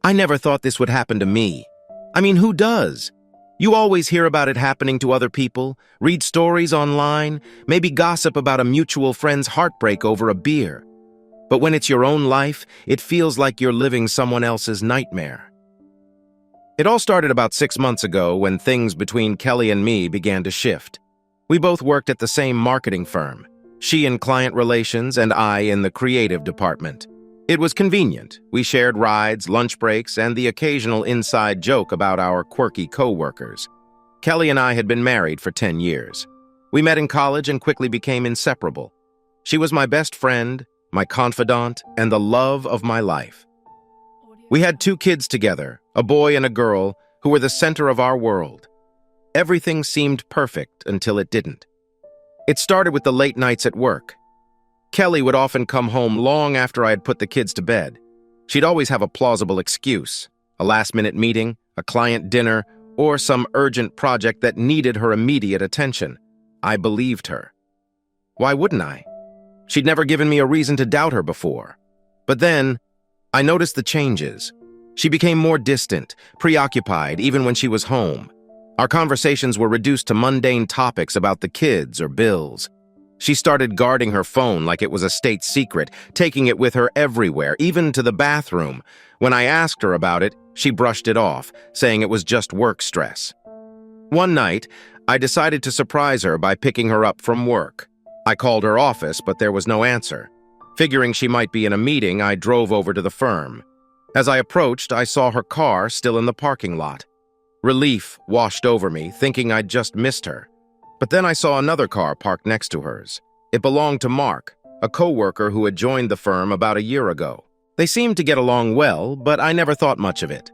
I never thought this would happen to me. I mean, who does? You always hear about it happening to other people, read stories online, maybe gossip about a mutual friend's heartbreak over a beer. But when it's your own life, it feels like you're living someone else's nightmare. It all started about 6 months ago when things between Kelly and me began to shift. We both worked at the same marketing firm, she in client relations and I in the creative department. It was convenient. We shared rides, lunch breaks, and the occasional inside joke about our quirky co-workers. Kelly and I had been married for 10 years. We met in college and quickly became inseparable. She was my best friend, my confidant, and the love of my life. We had 2 kids together, a boy and a girl, who were the center of our world. Everything seemed perfect until it didn't. It started with the late nights at work. Kelly would often come home long after I had put the kids to bed. She'd always have a plausible excuse, a last-minute meeting, a client dinner, or some urgent project that needed her immediate attention. I believed her. Why wouldn't I? She'd never given me a reason to doubt her before. But then, I noticed the changes. She became more distant, preoccupied, even when she was home. Our conversations were reduced to mundane topics about the kids or bills. She started guarding her phone like it was a state secret, taking it with her everywhere, even to the bathroom. When I asked her about it, she brushed it off, saying it was just work stress. One night, I decided to surprise her by picking her up from work. I called her office, but there was no answer. Figuring she might be in a meeting, I drove over to the firm. As I approached, I saw her car still in the parking lot. Relief washed over me, thinking I'd just missed her. But then I saw another car parked next to hers. It belonged to Mark, a co-worker who had joined the firm about a year ago. They seemed to get along well, but I never thought much of it.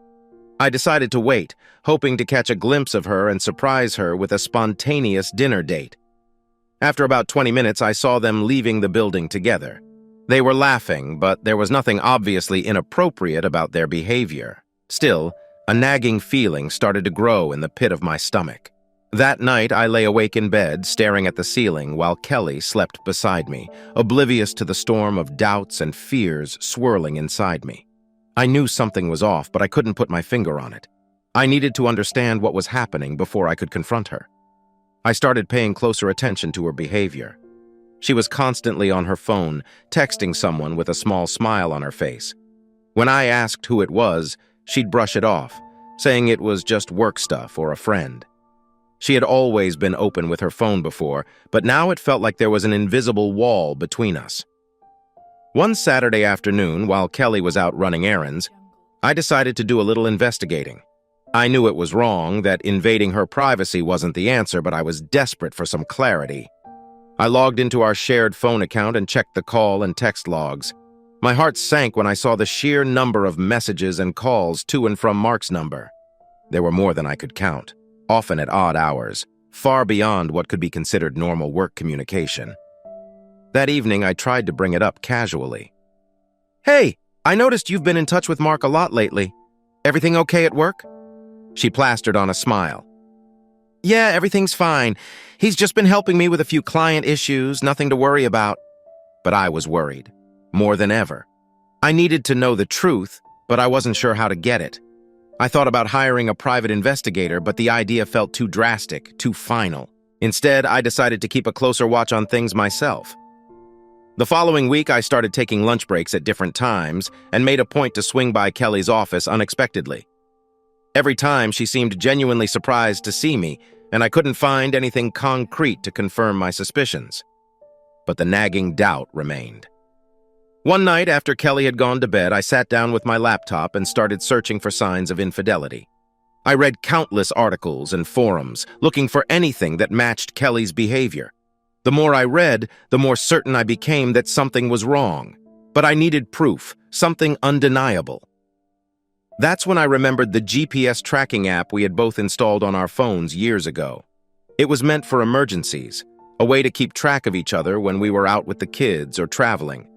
I decided to wait, hoping to catch a glimpse of her and surprise her with a spontaneous dinner date. After about 20 minutes, I saw them leaving the building together. They were laughing, but there was nothing obviously inappropriate about their behavior. Still, a nagging feeling started to grow in the pit of my stomach. That night, I lay awake in bed, staring at the ceiling while Kelly slept beside me, oblivious to the storm of doubts and fears swirling inside me. I knew something was off, but I couldn't put my finger on it. I needed to understand what was happening before I could confront her. I started paying closer attention to her behavior. She was constantly on her phone, texting someone with a small smile on her face. When I asked who it was, she'd brush it off, saying it was just work stuff or a friend. She had always been open with her phone before, but now it felt like there was an invisible wall between us. One Saturday afternoon, while Kelly was out running errands, I decided to do a little investigating. I knew it was wrong, that invading her privacy wasn't the answer, but I was desperate for some clarity. I logged into our shared phone account and checked the call and text logs. My heart sank when I saw the sheer number of messages and calls to and from Mark's number. There were more than I could count, often at odd hours, far beyond what could be considered normal work communication. That evening, I tried to bring it up casually. "Hey, I noticed you've been in touch with Mark a lot lately. Everything okay at work?" She plastered on a smile. "Yeah, everything's fine. He's just been helping me with a few client issues, nothing to worry about." But I was worried, more than ever. I needed to know the truth, but I wasn't sure how to get it. I thought about hiring a private investigator, but the idea felt too drastic, too final. Instead, I decided to keep a closer watch on things myself. The following week, I started taking lunch breaks at different times and made a point to swing by Kelly's office unexpectedly. Every time, she seemed genuinely surprised to see me, and I couldn't find anything concrete to confirm my suspicions. But the nagging doubt remained. One night after Kelly had gone to bed, I sat down with my laptop and started searching for signs of infidelity. I read countless articles and forums, looking for anything that matched Kelly's behavior. The more I read, the more certain I became that something was wrong. But I needed proof, something undeniable. That's when I remembered the GPS tracking app we had both installed on our phones years ago. It was meant for emergencies, a way to keep track of each other when we were out with the kids or traveling.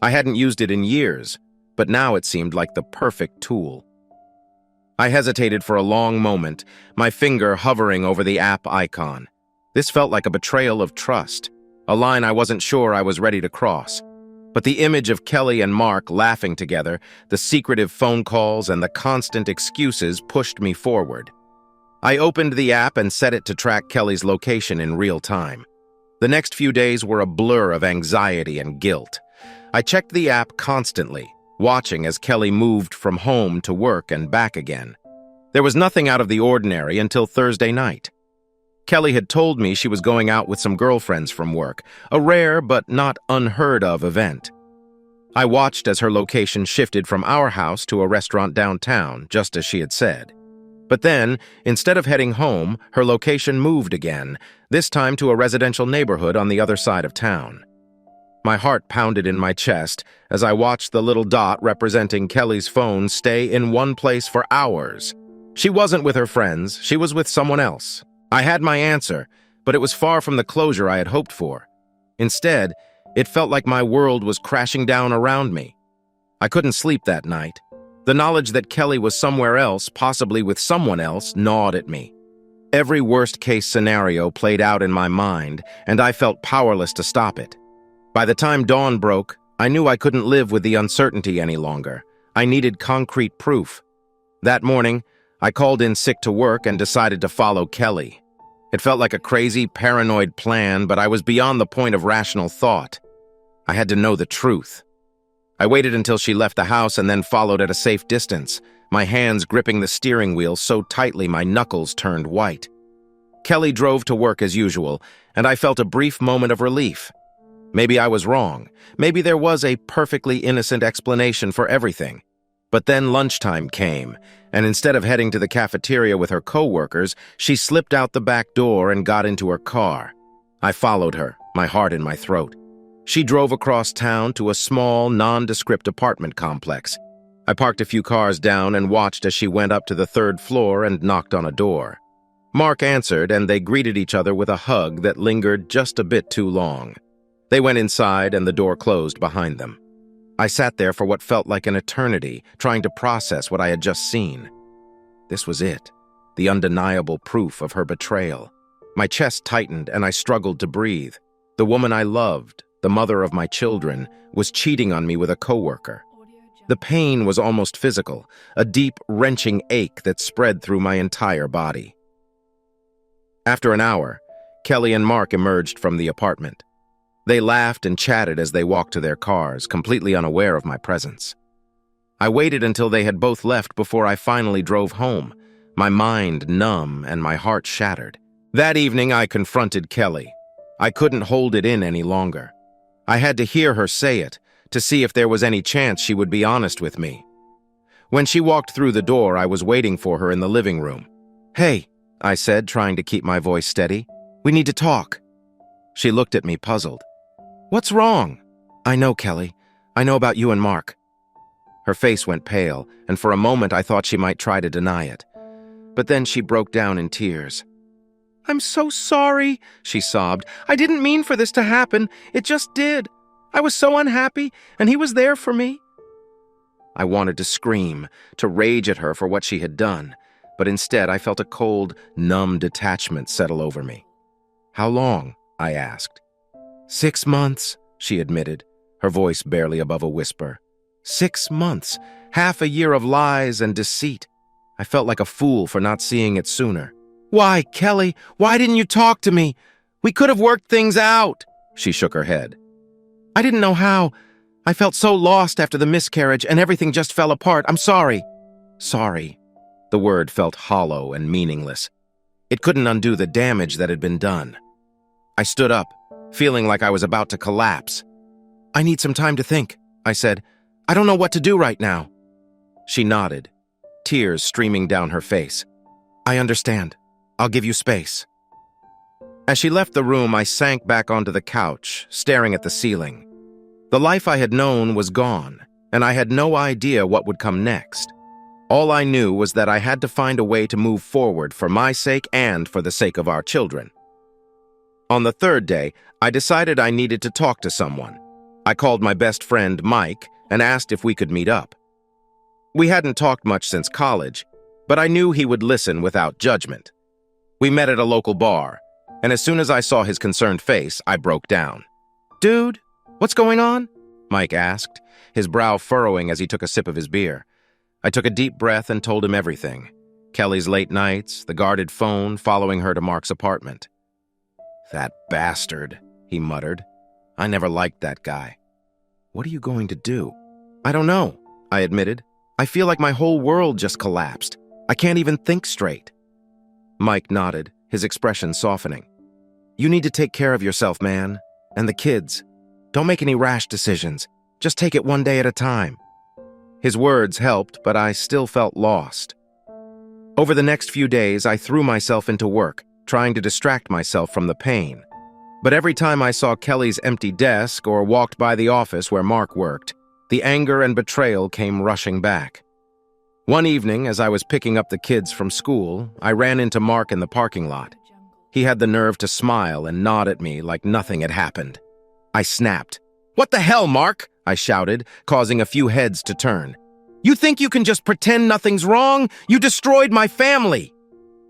I hadn't used it in years, but now it seemed like the perfect tool. I hesitated for a long moment, my finger hovering over the app icon. This felt like a betrayal of trust, a line I wasn't sure I was ready to cross. But the image of Kelly and Mark laughing together, the secretive phone calls, and the constant excuses pushed me forward. I opened the app and set it to track Kelly's location in real time. The next few days were a blur of anxiety and guilt. I checked the app constantly, watching as Kelly moved from home to work and back again. There was nothing out of the ordinary until Thursday night. Kelly had told me she was going out with some girlfriends from work, a rare but not unheard of event. I watched as her location shifted from our house to a restaurant downtown, just as she had said. But then, instead of heading home, her location moved again, this time to a residential neighborhood on the other side of town. My heart pounded in my chest as I watched the little dot representing Kelly's phone stay in one place for hours. She wasn't with her friends, she was with someone else. I had my answer, but it was far from the closure I had hoped for. Instead, it felt like my world was crashing down around me. I couldn't sleep that night. The knowledge that Kelly was somewhere else, possibly with someone else, gnawed at me. Every worst-case scenario played out in my mind, and I felt powerless to stop it. By the time dawn broke, I knew I couldn't live with the uncertainty any longer. I needed concrete proof. That morning, I called in sick to work and decided to follow Kelly. It felt like a crazy, paranoid plan, but I was beyond the point of rational thought. I had to know the truth. I waited until she left the house and then followed at a safe distance, my hands gripping the steering wheel so tightly my knuckles turned white. Kelly drove to work as usual, and I felt a brief moment of relief. Maybe I was wrong. Maybe there was a perfectly innocent explanation for everything. But then lunchtime came, and instead of heading to the cafeteria with her coworkers, she slipped out the back door and got into her car. I followed her, my heart in my throat. She drove across town to a small, nondescript apartment complex. I parked a few cars down and watched as she went up to the third floor and knocked on a door. Mark answered, and they greeted each other with a hug that lingered just a bit too long. They went inside, and the door closed behind them. I sat there for what felt like an eternity, trying to process what I had just seen. This was it, the undeniable proof of her betrayal. My chest tightened, and I struggled to breathe. The woman I loved, the mother of my children, was cheating on me with a coworker. The pain was almost physical, a deep, wrenching ache that spread through my entire body. After an hour, Kelly and Mark emerged from the apartment. They laughed and chatted as they walked to their cars, completely unaware of my presence. I waited until they had both left before I finally drove home, my mind numb and my heart shattered. That evening, I confronted Kelly. I couldn't hold it in any longer. I had to hear her say it, to see if there was any chance she would be honest with me. When she walked through the door, I was waiting for her in the living room. "Hey," I said, trying to keep my voice steady. "We need to talk." She looked at me, puzzled. "What's wrong?" "I know, Kelly. I know about you and Mark." Her face went pale, and for a moment I thought she might try to deny it. But then she broke down in tears. "I'm so sorry," she sobbed. "I didn't mean for this to happen. It just did. I was so unhappy, and he was there for me." I wanted to scream, to rage at her for what she had done, but instead I felt a cold, numb detachment settle over me. "How long?" I asked. 6 months, she admitted, her voice barely above a whisper. 6 months, half a year of lies and deceit. I felt like a fool for not seeing it sooner. "Why, Kelly, why didn't you talk to me? We could have worked things out." She shook her head. "I didn't know how. I felt so lost after the miscarriage, and everything just fell apart. I'm sorry." "Sorry." The word felt hollow and meaningless. It couldn't undo the damage that had been done. I stood up, feeling like I was about to collapse. "I need some time to think," I said. "I don't know what to do right now." She nodded, tears streaming down her face. "I understand. I'll give you space." As she left the room, I sank back onto the couch, staring at the ceiling. The life I had known was gone, and I had no idea what would come next. All I knew was that I had to find a way to move forward for my sake and for the sake of our children. On the third day, I decided I needed to talk to someone. I called my best friend, Mike, and asked if we could meet up. We hadn't talked much since college, but I knew he would listen without judgment. We met at a local bar, and as soon as I saw his concerned face, I broke down. "Dude, what's going on?" Mike asked, his brow furrowing as he took a sip of his beer. I took a deep breath and told him everything. Kelly's late nights, the guarded phone following her to Mark's apartment. "That bastard," he muttered. "I never liked that guy." "What are you going to do?" "I don't know," I admitted. "I feel like my whole world just collapsed. I can't even think straight." Mike nodded, his expression softening. "You need to take care of yourself, man. And the kids. Don't make any rash decisions. Just take it one day at a time." His words helped, but I still felt lost. Over the next few days, I threw myself into work, trying to distract myself from the pain. But every time I saw Kelly's empty desk or walked by the office where Mark worked, the anger and betrayal came rushing back. One evening, as I was picking up the kids from school, I ran into Mark in the parking lot. He had the nerve to smile and nod at me like nothing had happened. I snapped. "What the hell, Mark?" I shouted, causing a few heads to turn. "You think you can just pretend nothing's wrong? You destroyed my family!"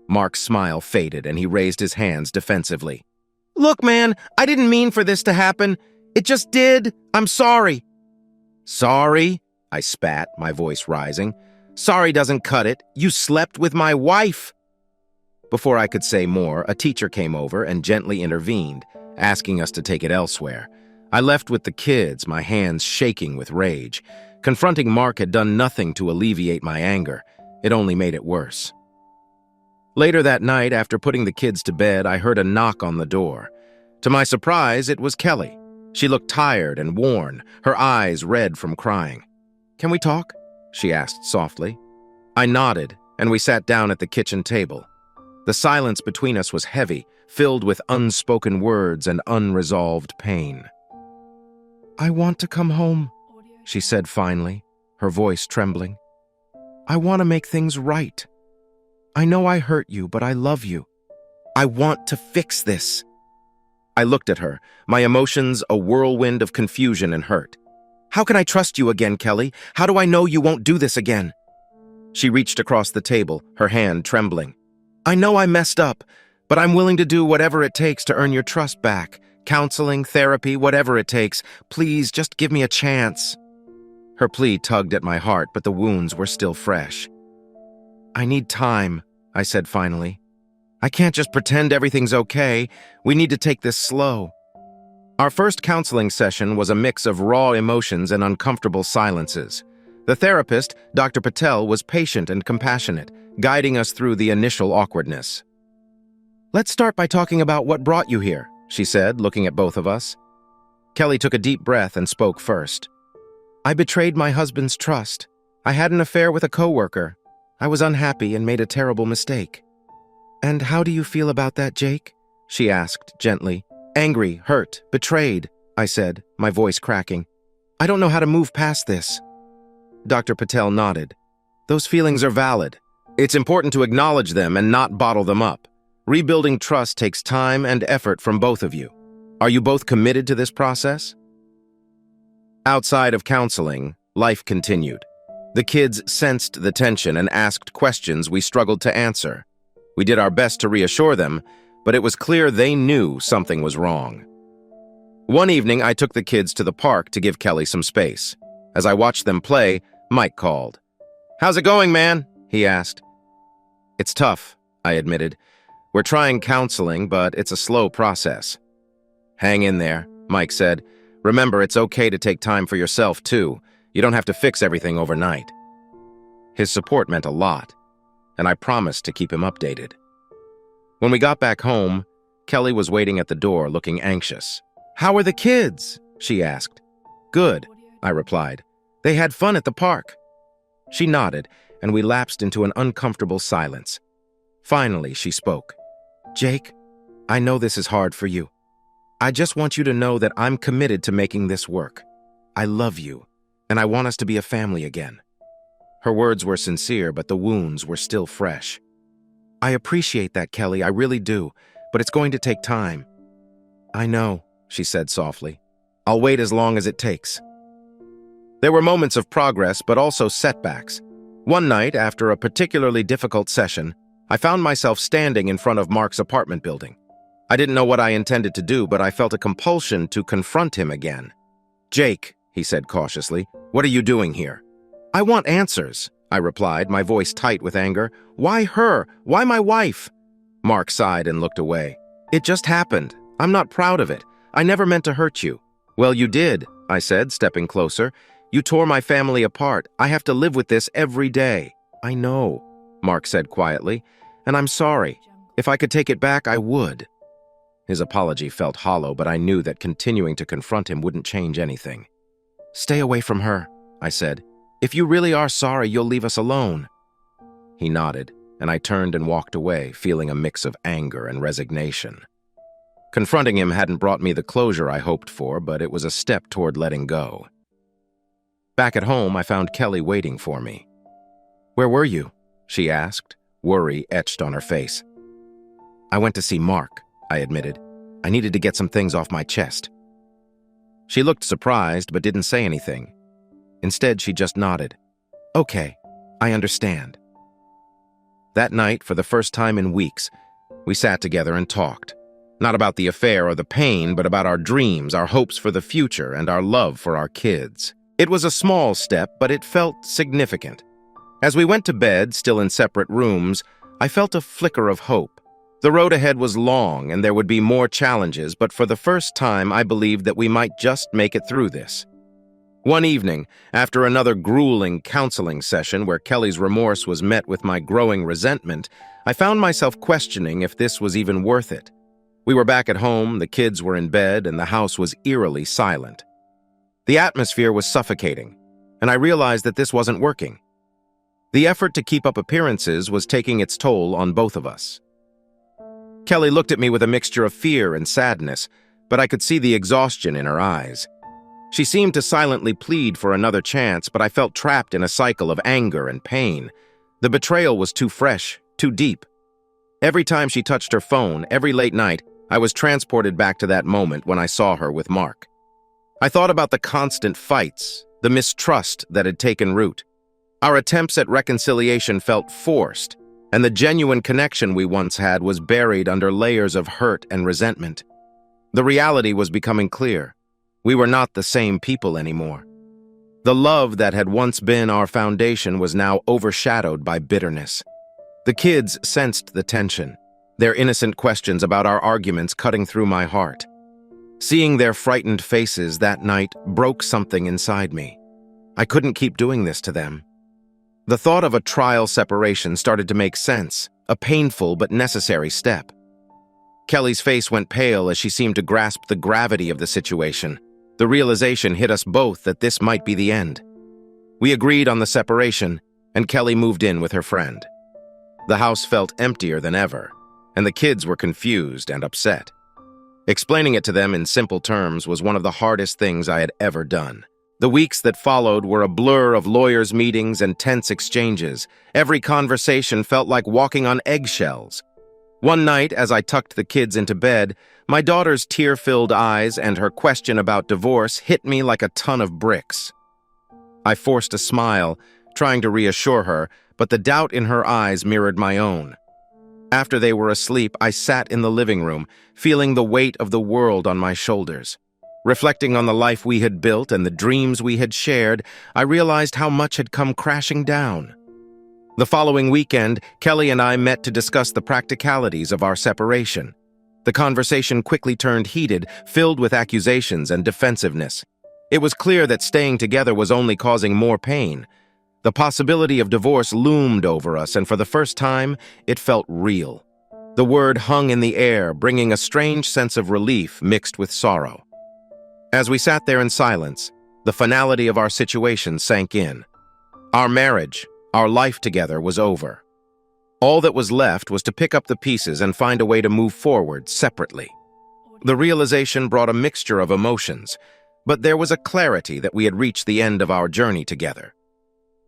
Mark's smile faded and he raised his hands defensively. "Look, man, I didn't mean for this to happen. It just did. I'm sorry." "Sorry?" I spat, my voice rising. "Sorry doesn't cut it. You slept with my wife." Before I could say more, a teacher came over and gently intervened, asking us to take it elsewhere. I left with the kids, my hands shaking with rage. Confronting Mark had done nothing to alleviate my anger. It only made it worse. Later that night, after putting the kids to bed, I heard a knock on the door. To my surprise, it was Kelly. She looked tired and worn, her eyes red from crying. "Can we talk?" she asked softly. I nodded, and we sat down at the kitchen table. The silence between us was heavy, filled with unspoken words and unresolved pain. "I want to come home," she said finally, her voice trembling. "I want to make things right. I know I hurt you, but I love you. I want to fix this." I looked at her, my emotions a whirlwind of confusion and hurt. "How can I trust you again, Kelly? How do I know you won't do this again?" She reached across the table, her hand trembling. "I know I messed up, but I'm willing to do whatever it takes to earn your trust back. Counseling, therapy, whatever it takes. Please, just give me a chance." Her plea tugged at my heart, but the wounds were still fresh. "I need time," I said finally. "I can't just pretend everything's okay. We need to take this slow." Our first counseling session was a mix of raw emotions and uncomfortable silences. The therapist, Dr. Patel, was patient and compassionate, guiding us through the initial awkwardness. "Let's start by talking about what brought you here," she said, looking at both of us. Kelly took a deep breath and spoke first. "I betrayed my husband's trust. I had an affair with a coworker. I was unhappy and made a terrible mistake." "And how do you feel about that, Jake?" she asked gently. "Angry, hurt, betrayed," I said, my voice cracking. "I don't know how to move past this." Dr. Patel nodded. "Those feelings are valid. It's important to acknowledge them and not bottle them up. Rebuilding trust takes time and effort from both of you. Are you both committed to this process?" Outside of counseling, life continued. The kids sensed the tension and asked questions we struggled to answer. We did our best to reassure them, but it was clear they knew something was wrong. One evening, I took the kids to the park to give Kelly some space. As I watched them play, Mike called. "How's it going, man?" he asked. "It's tough," I admitted. "We're trying counseling, but it's a slow process." "Hang in there," Mike said. "Remember, it's okay to take time for yourself, too. You don't have to fix everything overnight." His support meant a lot, and I promised to keep him updated. When we got back home, Kelly was waiting at the door looking anxious. "How are the kids?" she asked. "Good," I replied. "They had fun at the park." She nodded, and we lapsed into an uncomfortable silence. Finally, she spoke. "Jake, I know this is hard for you. I just want you to know that I'm committed to making this work. I love you, and I want us to be a family again." Her words were sincere, but the wounds were still fresh. "I appreciate that, Kelly, I really do, but it's going to take time." "I know," she said softly. "I'll wait as long as it takes." There were moments of progress, but also setbacks. One night, after a particularly difficult session, I found myself standing in front of Mark's apartment building. I didn't know what I intended to do, but I felt a compulsion to confront him again. "Jake," he said cautiously. "What are you doing here?" "I want answers," I replied, my voice tight with anger. "Why her? Why my wife?" Mark sighed and looked away. "It just happened. I'm not proud of it. I never meant to hurt you." "Well, you did," I said, stepping closer. "You tore my family apart. I have to live with this every day." "I know," Mark said quietly, "and I'm sorry. If I could take it back, I would." His apology felt hollow, but I knew that continuing to confront him wouldn't change anything. "Stay away from her," I said. "If you really are sorry, you'll leave us alone." He nodded, and I turned and walked away, feeling a mix of anger and resignation. Confronting him hadn't brought me the closure I hoped for, but it was a step toward letting go. Back at home, I found Kelly waiting for me. "Where were you?" she asked, worry etched on her face. "I went to see Mark," I admitted. "I needed to get some things off my chest." She looked surprised but didn't say anything. Instead, she just nodded. "Okay, I understand." That night, for the first time in weeks, we sat together and talked. Not about the affair or the pain, but about our dreams, our hopes for the future, and our love for our kids. It was a small step, but it felt significant. As we went to bed, still in separate rooms, I felt a flicker of hope. The road ahead was long, and there would be more challenges, but for the first time, I believed that we might just make it through this. One evening, after another grueling counseling session where Kelly's remorse was met with my growing resentment, I found myself questioning if this was even worth it. We were back at home, the kids were in bed, and the house was eerily silent. The atmosphere was suffocating, and I realized that this wasn't working. The effort to keep up appearances was taking its toll on both of us. Kelly looked at me with a mixture of fear and sadness, but I could see the exhaustion in her eyes. She seemed to silently plead for another chance, but I felt trapped in a cycle of anger and pain. The betrayal was too fresh, too deep. Every time she touched her phone, every late night, I was transported back to that moment when I saw her with Mark. I thought about the constant fights, the mistrust that had taken root. Our attempts at reconciliation felt forced, and the genuine connection we once had was buried under layers of hurt and resentment. The reality was becoming clear. We were not the same people anymore. The love that had once been our foundation was now overshadowed by bitterness. The kids sensed the tension, their innocent questions about our arguments cutting through my heart. Seeing their frightened faces that night broke something inside me. I couldn't keep doing this to them. The thought of a trial separation started to make sense, a painful but necessary step. Kelly's face went pale as she seemed to grasp the gravity of the situation. The realization hit us both that this might be the end. We agreed on the separation, and Kelly moved in with her friend. The house felt emptier than ever, and the kids were confused and upset. Explaining it to them in simple terms was one of the hardest things I had ever done. The weeks that followed were a blur of lawyers' meetings and tense exchanges. Every conversation felt like walking on eggshells. One night, as I tucked the kids into bed, my daughter's tear-filled eyes and her question about divorce hit me like a ton of bricks. I forced a smile, trying to reassure her, but the doubt in her eyes mirrored my own. After they were asleep, I sat in the living room, feeling the weight of the world on my shoulders. Reflecting on the life we had built and the dreams we had shared, I realized how much had come crashing down. The following weekend, Kelly and I met to discuss the practicalities of our separation. The conversation quickly turned heated, filled with accusations and defensiveness. It was clear that staying together was only causing more pain. The possibility of divorce loomed over us, and for the first time, it felt real. The word hung in the air, bringing a strange sense of relief mixed with sorrow. As we sat there in silence, the finality of our situation sank in. Our marriage, our life together, was over. All that was left was to pick up the pieces and find a way to move forward separately. The realization brought a mixture of emotions, but there was a clarity that we had reached the end of our journey together.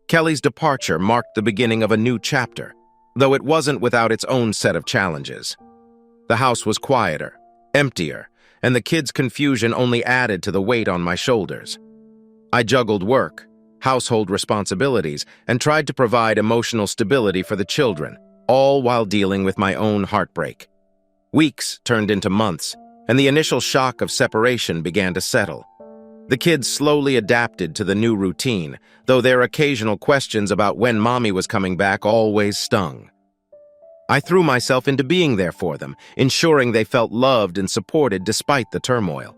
Kelly's departure marked the beginning of a new chapter, though it wasn't without its own set of challenges. The house was quieter, emptier, and the kids' confusion only added to the weight on my shoulders. I juggled work, household responsibilities, and tried to provide emotional stability for the children, all while dealing with my own heartbreak. Weeks turned into months, and the initial shock of separation began to settle. The kids slowly adapted to the new routine, though their occasional questions about when mommy was coming back always stung. I threw myself into being there for them, ensuring they felt loved and supported despite the turmoil.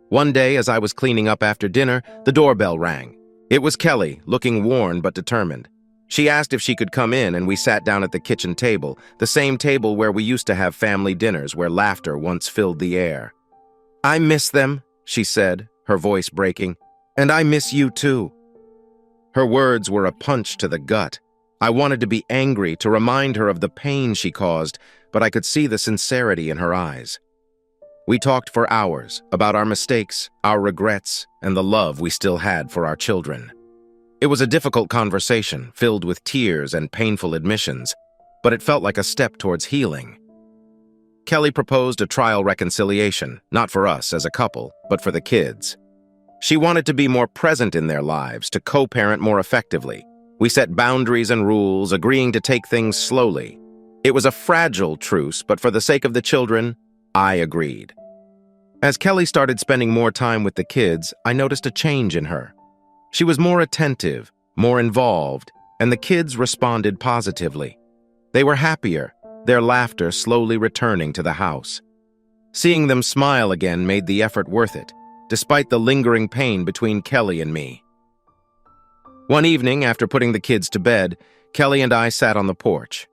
One day, as I was cleaning up after dinner, the doorbell rang. It was Kelly, looking worn but determined. She asked if she could come in, and we sat down at the kitchen table, the same table where we used to have family dinners where laughter once filled the air. "I miss them," she said, her voice breaking, "and I miss you too." Her words were a punch to the gut. I wanted to be angry, to remind her of the pain she caused, but I could see the sincerity in her eyes. We talked for hours about our mistakes, our regrets, and the love we still had for our children. It was a difficult conversation, filled with tears and painful admissions, but it felt like a step towards healing. Kelly proposed a trial reconciliation, not for us as a couple, but for the kids. She wanted to be more present in their lives, to co-parent more effectively. We set boundaries and rules, agreeing to take things slowly. It was a fragile truce, but for the sake of the children, I agreed. As Kelly started spending more time with the kids, I noticed a change in her. She was more attentive, more involved, and the kids responded positively. They were happier, their laughter slowly returning to the house. Seeing them smile again made the effort worth it, despite the lingering pain between Kelly and me. One evening, after putting the kids to bed, Kelly and I sat on the porch.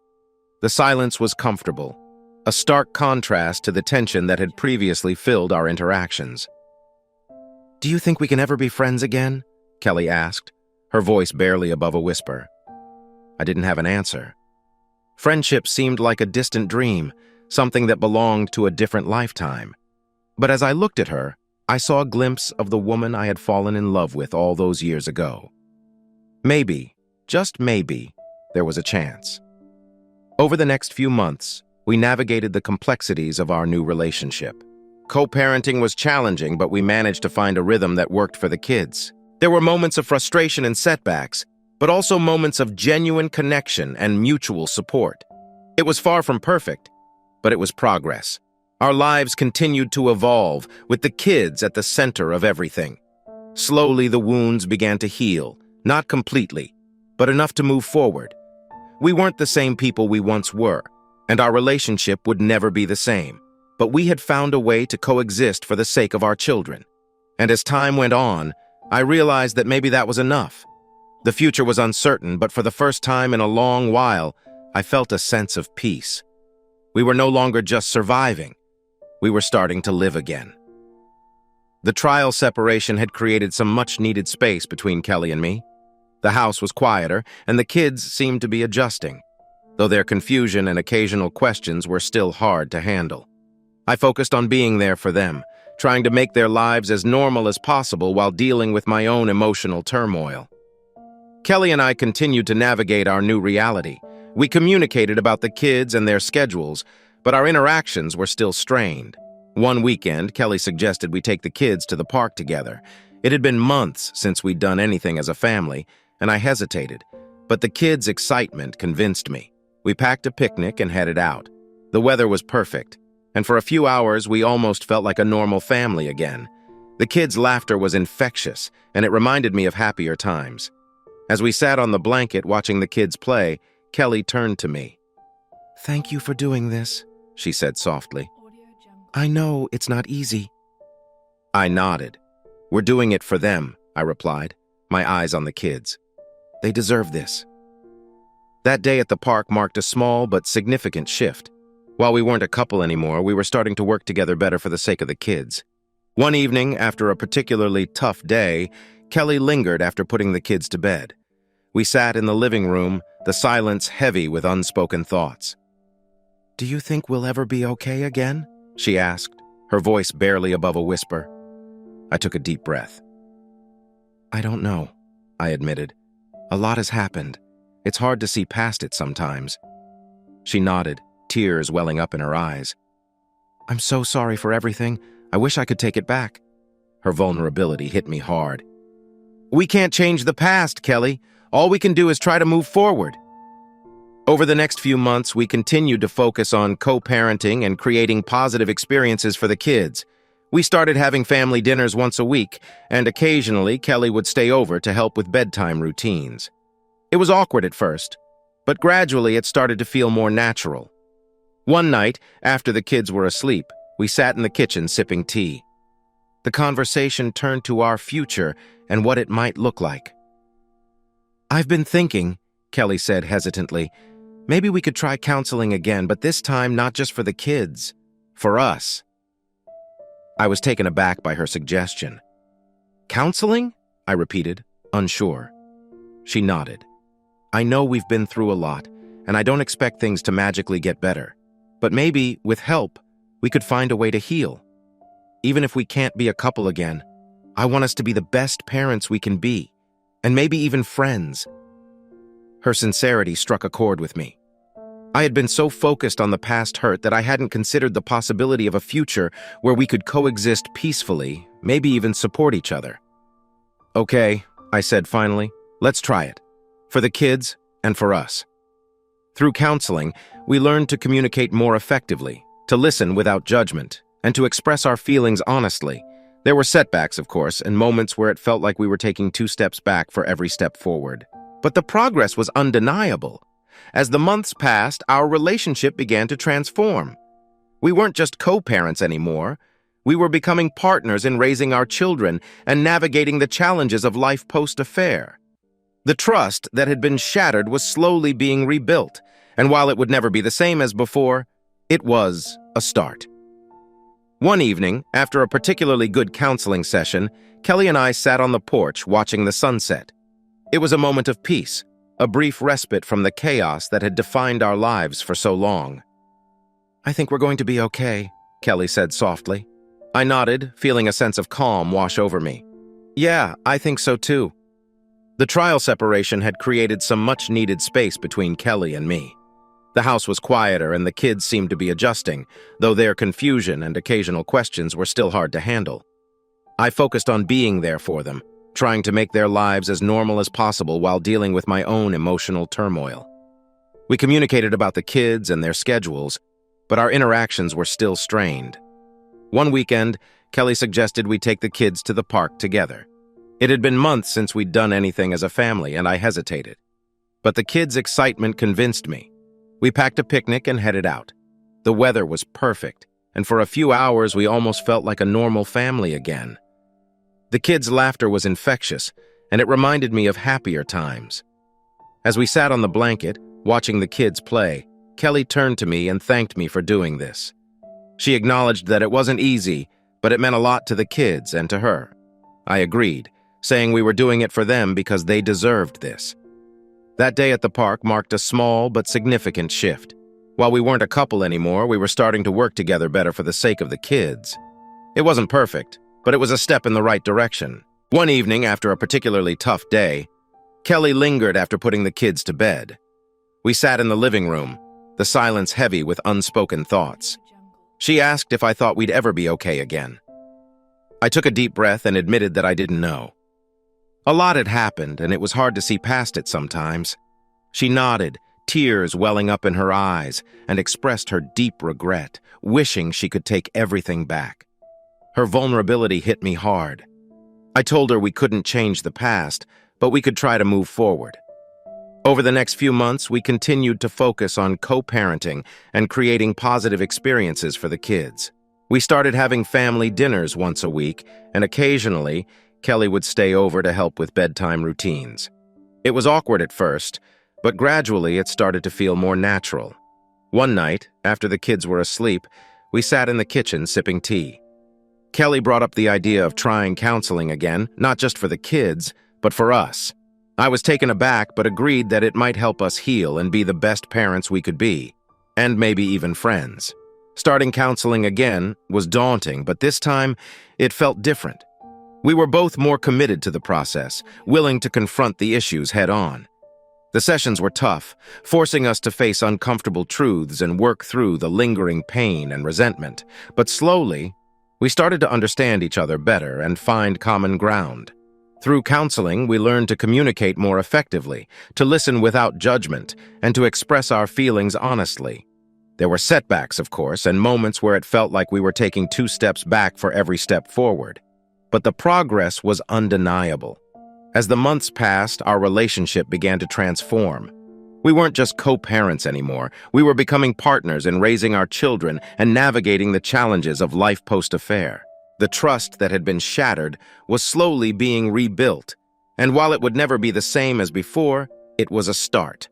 The silence was comfortable, a stark contrast to the tension that had previously filled our interactions. "Do you think we can ever be friends again?" Kelly asked, her voice barely above a whisper. I didn't have an answer. Friendship seemed like a distant dream, something that belonged to a different lifetime. But as I looked at her, I saw a glimpse of the woman I had fallen in love with all those years ago. Maybe, just maybe, there was a chance. Over the next few months, we navigated the complexities of our new relationship. Co-parenting was challenging, but we managed to find a rhythm that worked for the kids. There were moments of frustration and setbacks, but also moments of genuine connection and mutual support. It was far from perfect, but it was progress. Our lives continued to evolve, with the kids at the center of everything. Slowly, the wounds began to heal, not completely, but enough to move forward. We weren't the same people we once were, and our relationship would never be the same, but we had found a way to coexist for the sake of our children. And as time went on, I realized that maybe that was enough. The future was uncertain, but for the first time in a long while, I felt a sense of peace. We were no longer just surviving. We were starting to live again. The trial separation had created some much-needed space between Kelly and me. The house was quieter, and the kids seemed to be adjusting, though their confusion and occasional questions were still hard to handle. I focused on being there for them, trying to make their lives as normal as possible while dealing with my own emotional turmoil. Kelly and I continued to navigate our new reality. We communicated about the kids and their schedules, but our interactions were still strained. One weekend, Kelly suggested we take the kids to the park together. It had been months since we'd done anything as a family, and I hesitated, but the kids' excitement convinced me. We packed a picnic and headed out. The weather was perfect, and for a few hours we almost felt like a normal family again. The kids' laughter was infectious, and it reminded me of happier times. As we sat on the blanket watching the kids play, Kelly turned to me. "Thank you for doing this," she said softly. "I know it's not easy." I nodded. "We're doing it for them," I replied, my eyes on the kids. "They deserve this." That day at the park marked a small but significant shift. While we weren't a couple anymore, we were starting to work together better for the sake of the kids. One evening, after a particularly tough day, Kelly lingered after putting the kids to bed. We sat in the living room, the silence heavy with unspoken thoughts. "Do you think we'll ever be okay again?" she asked, her voice barely above a whisper. I took a deep breath. "I don't know," I admitted. "A lot has happened. It's hard to see past it sometimes." She nodded, tears welling up in her eyes. "I'm so sorry for everything. I wish I could take it back." Her vulnerability hit me hard. "We can't change the past, Kelly. All we can do is try to move forward." Over the next few months, we continued to focus on co-parenting and creating positive experiences for the kids. We started having family dinners once a week, and occasionally Kelly would stay over to help with bedtime routines. It was awkward at first, but gradually it started to feel more natural. One night, after the kids were asleep, we sat in the kitchen sipping tea. The conversation turned to our future and what it might look like. "I've been thinking," Kelly said hesitantly, "maybe we could try counseling again, but this time not just for the kids, for us." I was taken aback by her suggestion. "Counseling?" I repeated, unsure. She nodded. "I know we've been through a lot, and I don't expect things to magically get better. But maybe, with help, we could find a way to heal. Even if we can't be a couple again, I want us to be the best parents we can be, and maybe even friends." Her sincerity struck a chord with me. I had been so focused on the past hurt that I hadn't considered the possibility of a future where we could coexist peacefully, maybe even support each other. "Okay," I said finally, "let's try it. For the kids and for us." Through counseling, we learned to communicate more effectively, to listen without judgment, and to express our feelings honestly. There were setbacks, of course, and moments where it felt like we were taking 2 steps back for every step forward. But the progress was undeniable. As the months passed, our relationship began to transform. We weren't just co-parents anymore. We were becoming partners in raising our children and navigating the challenges of life post-affair. The trust that had been shattered was slowly being rebuilt, and while it would never be the same as before, it was a start. One evening, after a particularly good counseling session, Kelly and I sat on the porch watching the sunset. It was a moment of peace, a brief respite from the chaos that had defined our lives for so long. "I think we're going to be okay," Kelly said softly. I nodded, feeling a sense of calm wash over me. "Yeah, I think so too." The trial separation had created some much-needed space between Kelly and me. The house was quieter and the kids seemed to be adjusting, though their confusion and occasional questions were still hard to handle. I focused on being there for them, trying to make their lives as normal as possible while dealing with my own emotional turmoil. We communicated about the kids and their schedules, but our interactions were still strained. One weekend, Kelly suggested we take the kids to the park together. It had been months since we'd done anything as a family, and I hesitated. But the kids' excitement convinced me. We packed a picnic and headed out. The weather was perfect, and for a few hours we almost felt like a normal family again. The kids' laughter was infectious, and it reminded me of happier times. As we sat on the blanket, watching the kids play, Kelly turned to me and thanked me for doing this. She acknowledged that it wasn't easy, but it meant a lot to the kids and to her. I agreed, saying we were doing it for them because they deserved this. That day at the park marked a small but significant shift. While we weren't a couple anymore, we were starting to work together better for the sake of the kids. It wasn't perfect, but it was a step in the right direction. One evening, after a particularly tough day, Kelly lingered after putting the kids to bed. We sat in the living room, the silence heavy with unspoken thoughts. She asked if I thought we'd ever be okay again. I took a deep breath and admitted that I didn't know. A lot had happened, and it was hard to see past it sometimes. She nodded, tears welling up in her eyes, and expressed her deep regret, wishing she could take everything back. Her vulnerability hit me hard. I told her we couldn't change the past, but we could try to move forward. Over the next few months, we continued to focus on co-parenting and creating positive experiences for the kids. We started having family dinners once a week, and occasionally, Kelly would stay over to help with bedtime routines. It was awkward at first, but gradually it started to feel more natural. One night, after the kids were asleep, we sat in the kitchen sipping tea. Kelly brought up the idea of trying counseling again, not just for the kids, but for us. I was taken aback but agreed that it might help us heal and be the best parents we could be, and maybe even friends. Starting counseling again was daunting, but this time it felt different. We were both more committed to the process, willing to confront the issues head-on. The sessions were tough, forcing us to face uncomfortable truths and work through the lingering pain and resentment. But slowly, we started to understand each other better and find common ground. Through counseling, we learned to communicate more effectively, to listen without judgment, and to express our feelings honestly. There were setbacks, of course, and moments where it felt like we were taking 2 steps back for every step forward. But the progress was undeniable. As the months passed, our relationship began to transform. We weren't just co-parents anymore. We were becoming partners in raising our children and navigating the challenges of life post-affair. The trust that had been shattered was slowly being rebuilt, and while it would never be the same as before, it was a start.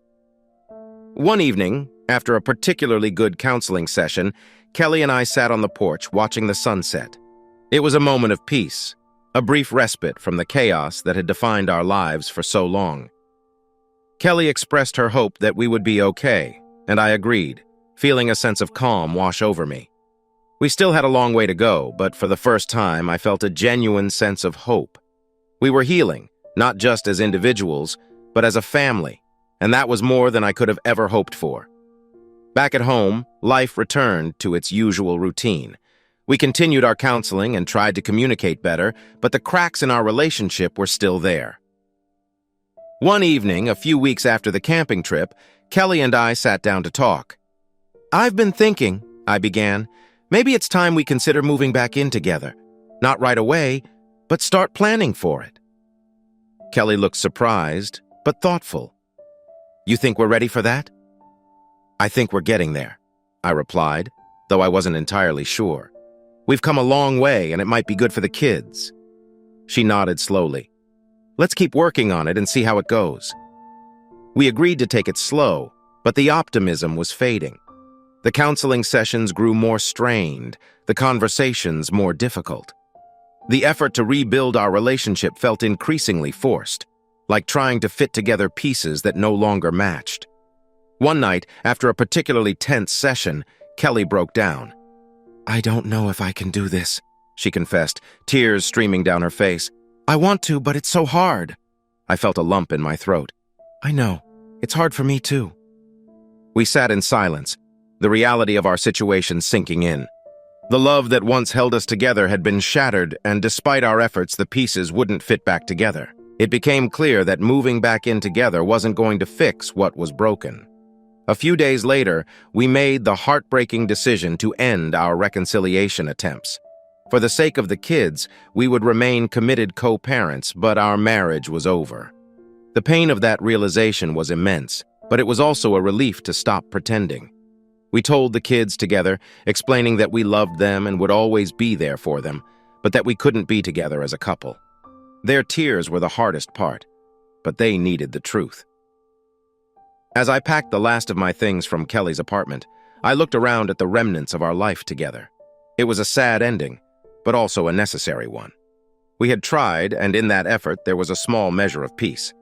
One evening, after a particularly good counseling session, Kelly and I sat on the porch watching the sunset. It was a moment of peace, a brief respite from the chaos that had defined our lives for so long. Kelly expressed her hope that we would be okay, and I agreed, feeling a sense of calm wash over me. We still had a long way to go, but for the first time I felt a genuine sense of hope. We were healing, not just as individuals, but as a family, and that was more than I could have ever hoped for. Back at home, life returned to its usual routine. We continued our counseling and tried to communicate better, but the cracks in our relationship were still there. One evening, a few weeks after the camping trip, Kelly and I sat down to talk. "I've been thinking," I began, "maybe it's time we consider moving back in together. Not right away, but start planning for it." Kelly looked surprised, but thoughtful. "You think we're ready for that?" "I think we're getting there," I replied, though I wasn't entirely sure. "We've come a long way, and it might be good for the kids." She nodded slowly. "Let's keep working on it and see how it goes." We agreed to take it slow, but the optimism was fading. The counseling sessions grew more strained, the conversations more difficult. The effort to rebuild our relationship felt increasingly forced, like trying to fit together pieces that no longer matched. One night, after a particularly tense session, Kelly broke down. "I don't know if I can do this," she confessed, tears streaming down her face. "I want to, but it's so hard." I felt a lump in my throat. "I know. It's hard for me too." We sat in silence, the reality of our situation sinking in. The love that once held us together had been shattered, and despite our efforts, the pieces wouldn't fit back together. It became clear that moving back in together wasn't going to fix what was broken. A few days later, we made the heartbreaking decision to end our reconciliation attempts. For the sake of the kids, we would remain committed co-parents, but our marriage was over. The pain of that realization was immense, but it was also a relief to stop pretending. We told the kids together, explaining that we loved them and would always be there for them, but that we couldn't be together as a couple. Their tears were the hardest part, but they needed the truth. As I packed the last of my things from Kelly's apartment, I looked around at the remnants of our life together. It was a sad ending, but also a necessary one. We had tried, and in that effort there was a small measure of peace.